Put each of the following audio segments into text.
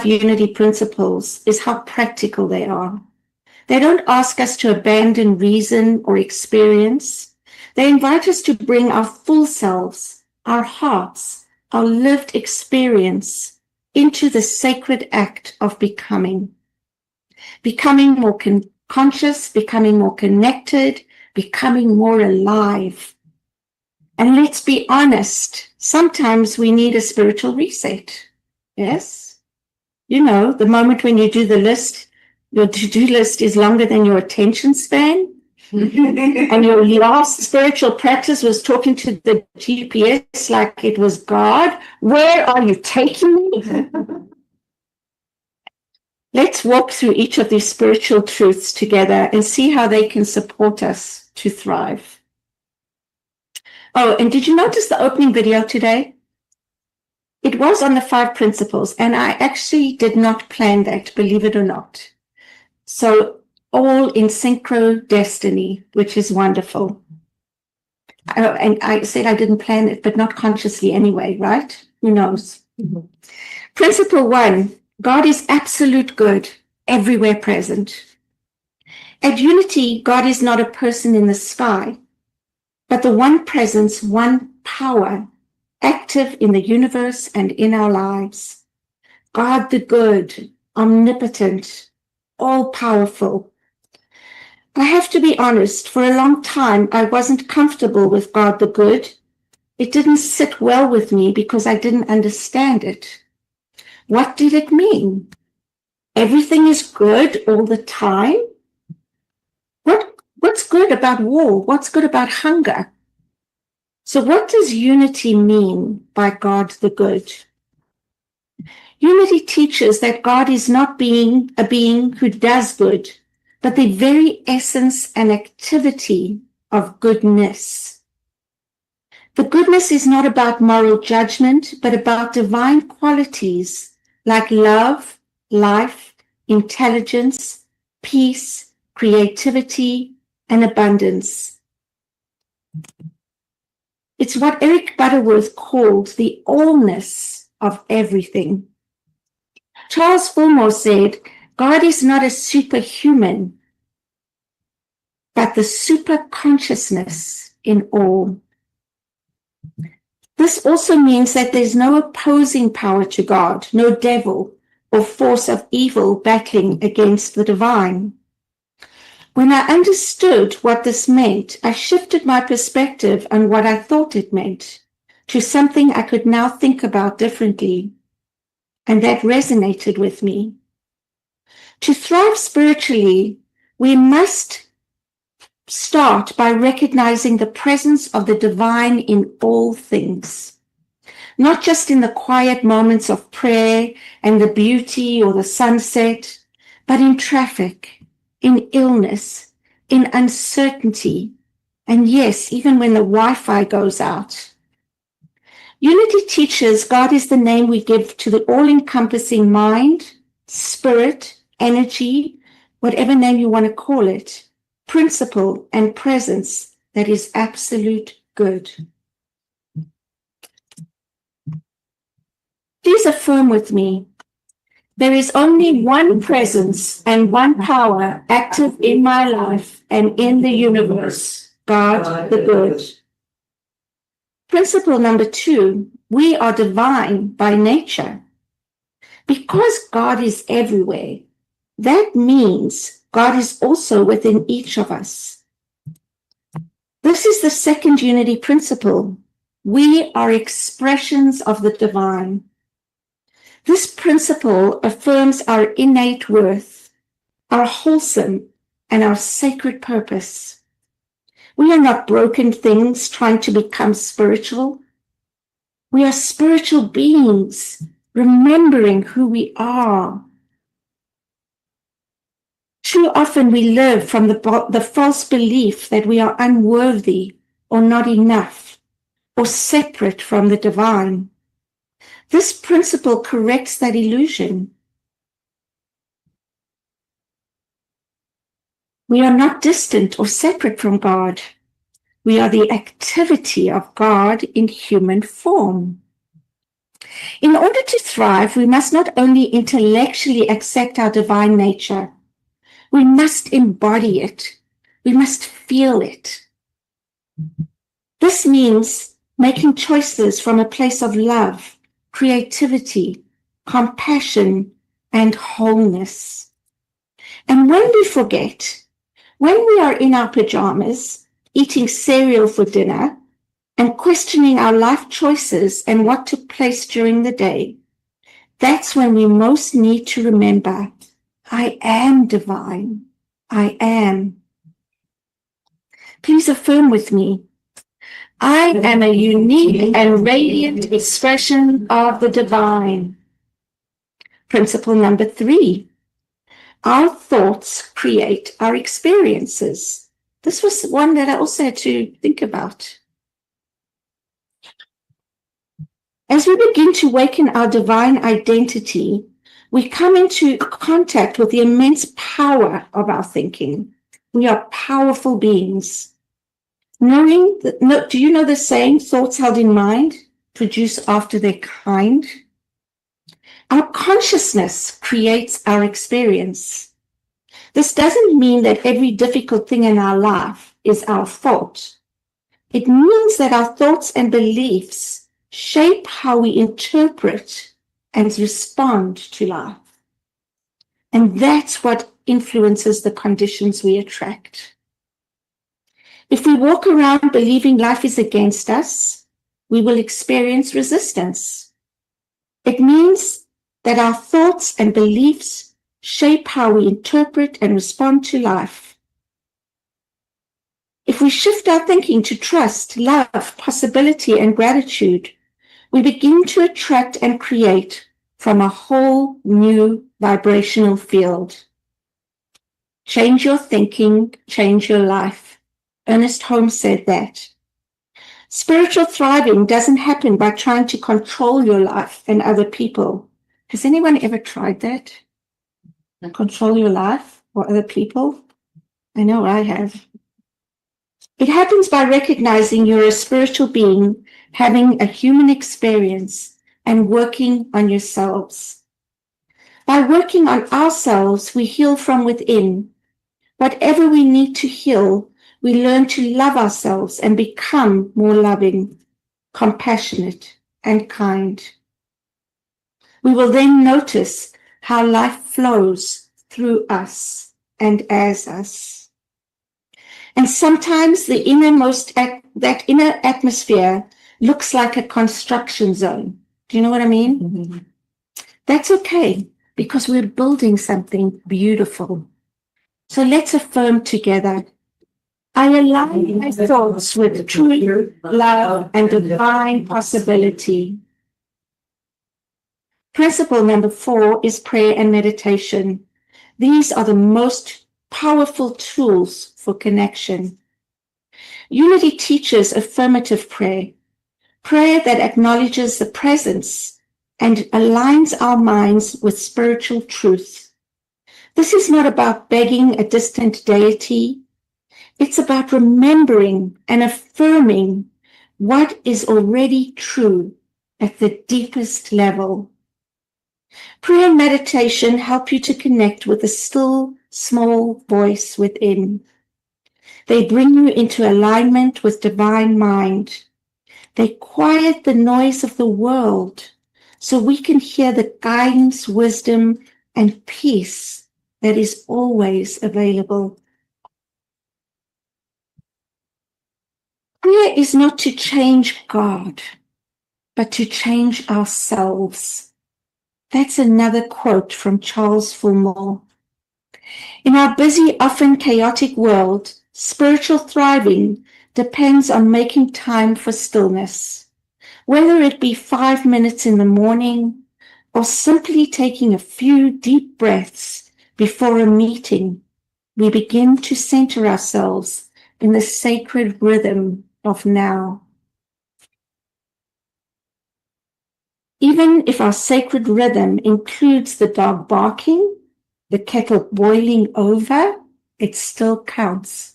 unity principles is how practical they are. They don't ask us to abandon reason or experience. They invite us to bring our full selves, our hearts, our lived experience into the sacred act of becoming. Becoming more conscious, becoming more connected, becoming more alive. And let's be honest, sometimes we need a spiritual reset. Yes? You know, the moment when you do the list, your to-do list is longer than your attention span. And your last spiritual practice was talking to the GPS like it was God. Where are you taking me? Let's walk through each of these spiritual truths together and see how they can support us to thrive. Oh, and did you notice the opening video today? It was on the 5 principles, and I actually did not plan that, believe it or not. So all in synchro destiny, which is wonderful. And I said I didn't plan it, but not consciously anyway, right? Who knows? Mm-hmm. Principle 1, God is absolute good, everywhere present. At unity, God is not a person in the sky, but the one presence, one power, active in the universe and in our lives. God the good, omnipotent, all-powerful. I have to be honest, for a long time, I wasn't comfortable with God the good. It didn't sit well with me because I didn't understand it. What did it mean? Everything is good all the time? What's good about war? What's good about hunger? So what does unity mean by God the good? Unity teaches that God is not a being who does good, but the very essence and activity of goodness. The goodness is not about moral judgment, but about divine qualities like love, life, intelligence, peace, creativity, and abundance. It's what Eric Butterworth called the allness of everything. Charles Fillmore said, God is not a superhuman, but the super consciousness in all. This also means that there's no opposing power to God, no devil or force of evil battling against the divine. When I understood what this meant, I shifted my perspective on what I thought it meant to something I could now think about differently, and that resonated with me. To thrive spiritually, we must start by recognizing the presence of the divine in all things, not just in the quiet moments of prayer and the beauty or the sunset, but in traffic, in illness, in uncertainty, and yes, even when the Wi-Fi goes out. Unity teaches God is the name we give to the all-encompassing mind, spirit, energy, whatever name you want to call it, principle and presence that is absolute good. Please affirm with me. There is only one presence and one power active in my life and in the universe, God the good. Principle number 2, we are divine by nature. Because God is everywhere, that means God is also within each of us. This is the second unity principle. We are expressions of the divine. This principle affirms our innate worth, our wholesome and our sacred purpose. We are not broken things trying to become spiritual. We are spiritual beings, remembering who we are. Too often we live from the false belief that we are unworthy or not enough or separate from the divine. This principle corrects that illusion. We are not distant or separate from God. We are the activity of God in human form. In order to thrive, we must not only intellectually accept our divine nature, we must embody it. We must feel it. This means making choices from a place of love, creativity, compassion, and wholeness. And when we forget, when we are in our pajamas, eating cereal for dinner, and questioning our life choices and what took place during the day, that's when we most need to remember, I am divine. I am. Please affirm with me, I am a unique and radiant expression of the divine. Principle number 3, our thoughts create our experiences. This was one that I also had to think about. As we begin to awaken our divine identity, we come into contact with the immense power of our thinking. We are powerful beings. Do you know the saying, thoughts held in mind produce after their kind? Our consciousness creates our experience. This doesn't mean that every difficult thing in our life is our fault. It means that our thoughts and beliefs shape how we interpret and respond to life. And that's what influences the conditions we attract. If we walk around believing life is against us, we will experience resistance. It means that our thoughts and beliefs shape how we interpret and respond to life. If we shift our thinking to trust, love, possibility, and gratitude, we begin to attract and create from a whole new vibrational field. Change your thinking, change your life. Ernest Holmes said that. Spiritual thriving doesn't happen by trying to control your life and other people. Has anyone ever tried that? Control your life or other people? I know I have. It happens by recognizing you're a spiritual being, having a human experience, and working on yourselves. By working on ourselves, we heal from within. Whatever we need to heal, we learn to love ourselves and become more loving, compassionate, and kind. We will then notice how life flows through us and as us. And sometimes the that inner atmosphere looks like a construction zone. Do you know what I mean? Mm-hmm. That's okay, because we're building something beautiful. So let's affirm together. I align my thoughts with truth, love, and divine possibility. Principle number 4 is prayer and meditation. These are the most powerful tools for connection. Unity teaches affirmative prayer, prayer that acknowledges the presence and aligns our minds with spiritual truth. This is not about begging a distant deity. It's about remembering and affirming what is already true at the deepest level. Prayer and meditation help you to connect with the still, small voice within. They bring you into alignment with divine mind. They quiet the noise of the world so we can hear the guidance, wisdom, and peace that is always available. Prayer is not to change God, but to change ourselves. That's another quote from Charles Fulmore. In our busy, often chaotic world, spiritual thriving depends on making time for stillness, whether it be 5 minutes in the morning or simply taking a few deep breaths before a meeting. We begin to center ourselves in the sacred rhythm of now. Even if our sacred rhythm includes the dog barking, the kettle boiling over, it still counts.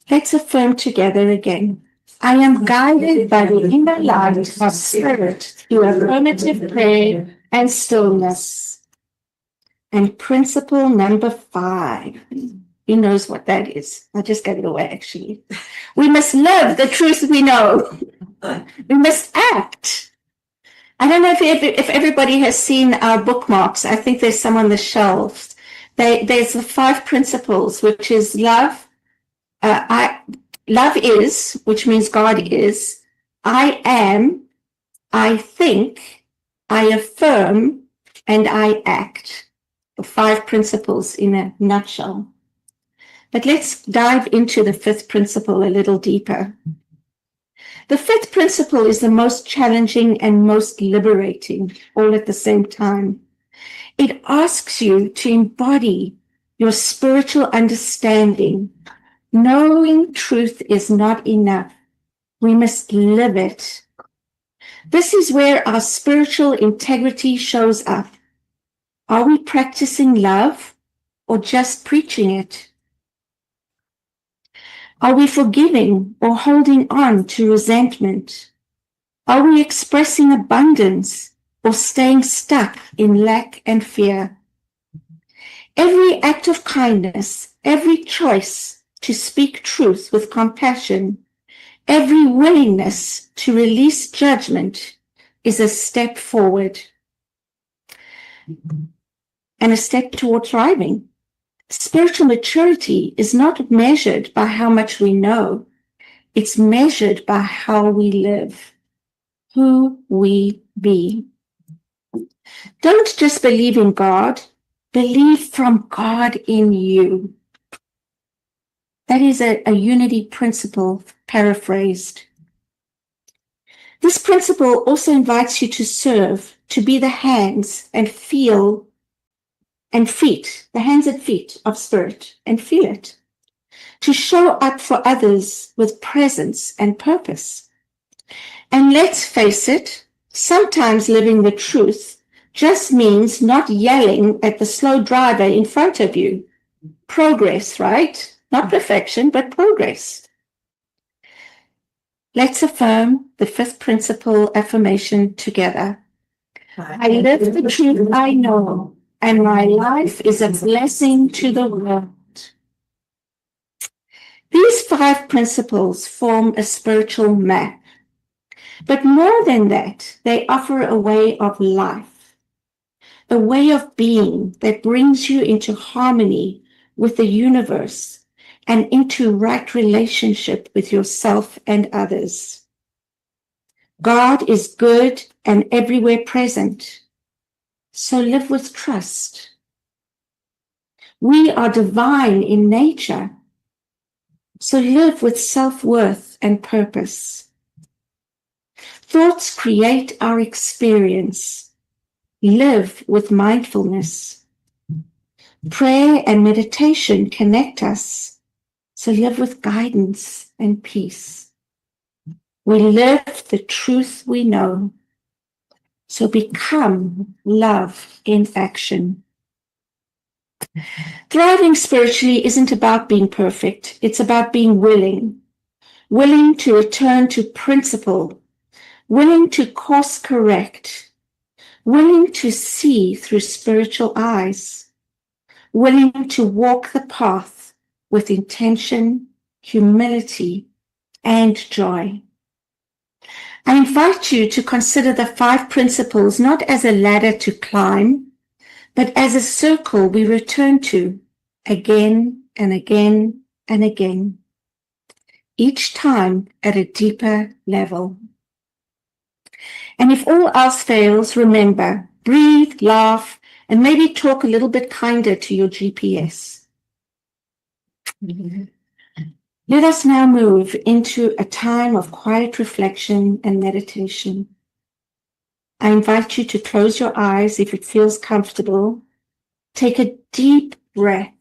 Let's affirm together again. I am guided by the inner light of spirit through affirmative prayer and stillness. And principle number 5. He knows what that is. I just gave it away, actually. We must live the truth we know. We must act. I don't know if everybody has seen our bookmarks. I think there's some on the shelves. There's the 5 principles, which is love. Love is, which means God is. I am, I think, I affirm, and I act. The 5 principles in a nutshell. But let's dive into the 5th principle a little deeper. The 5th principle is the most challenging and most liberating, all at the same time. It asks you to embody your spiritual understanding. Knowing truth is not enough. We must live it. This is where our spiritual integrity shows up. Are we practicing love or just preaching it? Are we forgiving or holding on to resentment? Are we expressing abundance or staying stuck in lack and fear? Every act of kindness, every choice to speak truth with compassion, every willingness to release judgment is a step forward and a step toward thriving. Spiritual maturity is not measured by how much we know. It's measured by how we live, who we be. Don't just believe in God, believe from God in you. That is a unity principle paraphrased. This principle also invites you to serve, to be the hands and feel and feet, the hands and feet of spirit, and feel it. To show up for others with presence and purpose. And let's face it, sometimes living the truth just means not yelling at the slow driver in front of you. Progress, right? Not perfection, but progress. Let's affirm the 5th principle affirmation together. I live the truth I know, and my life is a blessing to the world. These 5 principles form a spiritual map. But more than that, they offer a way of life, a way of being that brings you into harmony with the universe and into right relationship with yourself and others. God is good and everywhere present, so live with trust. We are divine in nature, so live with self-worth and purpose. Thoughts create our experience. Live with mindfulness. Prayer and meditation connect us, so live with guidance and peace. We live the truth we know, so become love in action. Thriving spiritually isn't about being perfect. It's about being willing to return to principle, willing to course correct, willing to see through spiritual eyes, willing to walk the path with intention, humility, and joy. I invite you to consider the 5 principles not as a ladder to climb, but as a circle we return to again and again and again, each time at a deeper level. And if all else fails, remember, breathe, laugh, and maybe talk a little bit kinder to your GPS. Let us now move into a time of quiet reflection and meditation. I invite you to close your eyes if it feels comfortable. Take a deep breath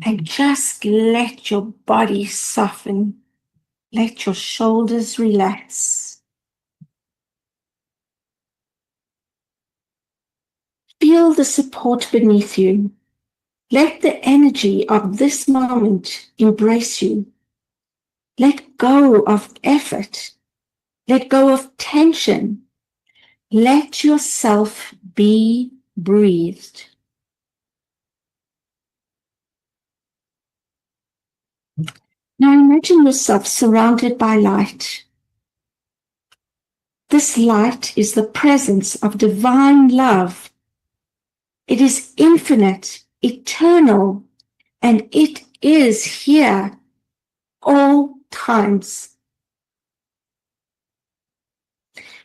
and just let your body soften. Let your shoulders relax. Feel the support beneath you. Let the energy of this moment embrace you. Let go of effort. Let go of tension. Let yourself be breathed. Now imagine yourself surrounded by light. This light is the presence of divine love. It is infinite, eternal, and it is here all times.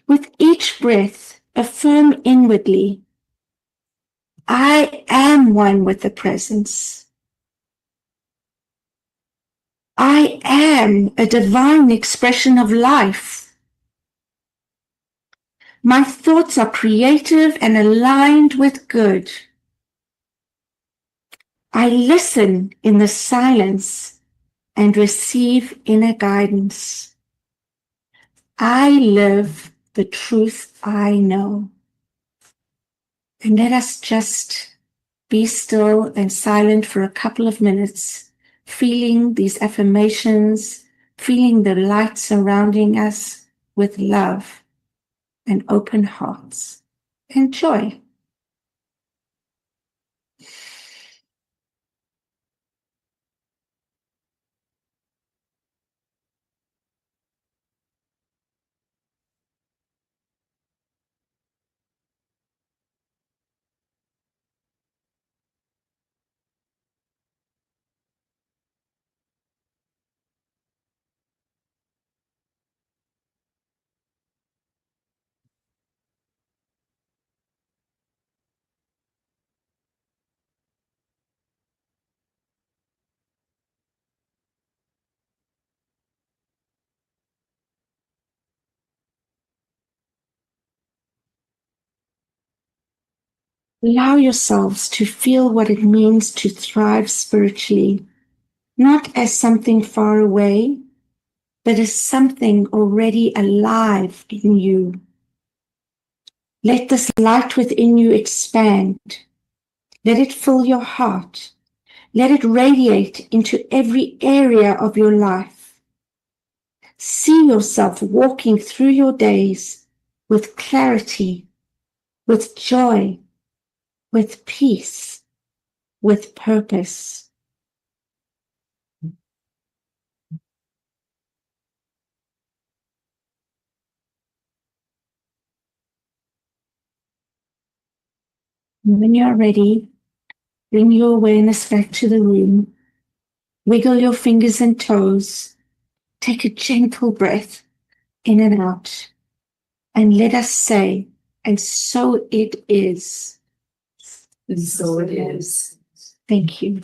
With each breath, affirm inwardly, I am one with the presence. I am a divine expression of life. My thoughts are creative and aligned with good. I listen in the silence and receive inner guidance. I live the truth I know. And let us just be still and silent for a couple of minutes, feeling these affirmations, feeling the light surrounding us with love and open hearts and joy. Allow yourselves to feel what it means to thrive spiritually, not as something far away, but as something already alive in you. Let this light within you expand. Let it fill your heart. Let it radiate into every area of your life. See yourself walking through your days with clarity, with joy, with peace, with purpose. And when you're ready, bring your awareness back to the room. Wiggle your fingers and toes. Take a gentle breath in and out. And let us say, and so it is. And so it is. Thank you.